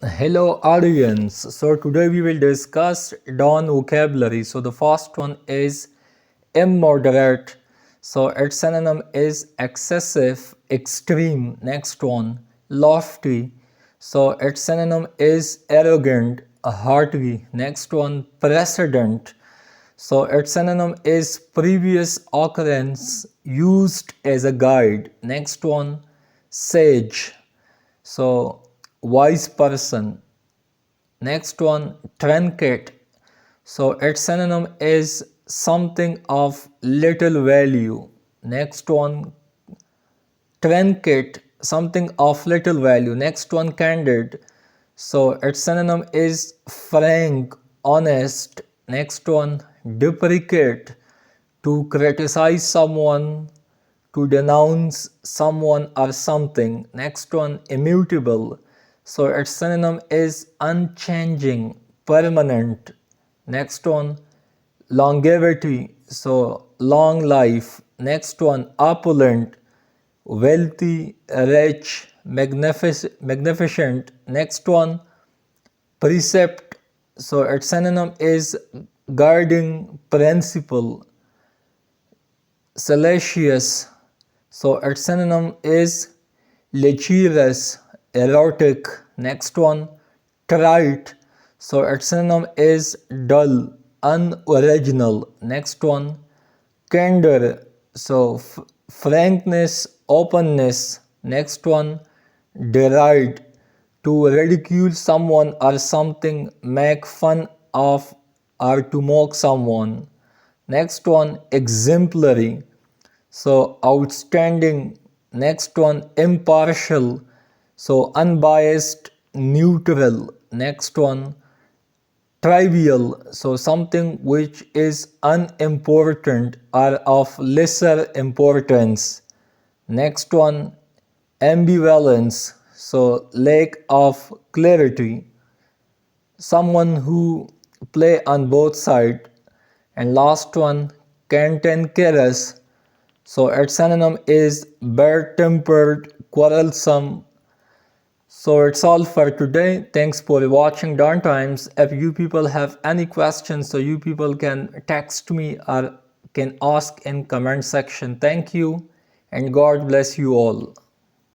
Hello audience. So today we will discuss dawn vocabulary. So the first one is immoderate. So its synonym is excessive, extreme. Next one, lofty. So its synonym is arrogant, haughty. Next one, precedent. So its synonym is previous occurrence used as a guide. Next one, sage. So wise person. Next one, trinket. So its synonym is something of little value. Next one, trinket, something of little value. Next one, candid. So its synonym is frank, honest. Next one, deprecate, to criticize someone, to denounce someone or something. Next one, immutable. So its synonym is unchanging, permanent. Next one, longevity. So long life. Next one, opulent, wealthy, rich, magnificent. Next one, precept. So its synonym is guiding principle, salacious. So its synonym is lecherous, erotic. Next one, trite. So its synonym is dull, unoriginal. Next one, candor. So frankness, openness. Next one, deride, to ridicule someone or something, make fun of or to mock someone. Next one, exemplary, so outstanding. Next one, impartial, so unbiased, neutral. Next one, trivial, so something which is unimportant or of lesser importance. Next one, ambivalence, so lack of clarity, someone who play on both sides. And last one, cantankerous, so its synonym is bad-tempered, quarrelsome. So it's all for today. Thanks for watching Dawn Times. If you people have any questions, so you people can text me or can ask in comment section. Thank you and God bless you all.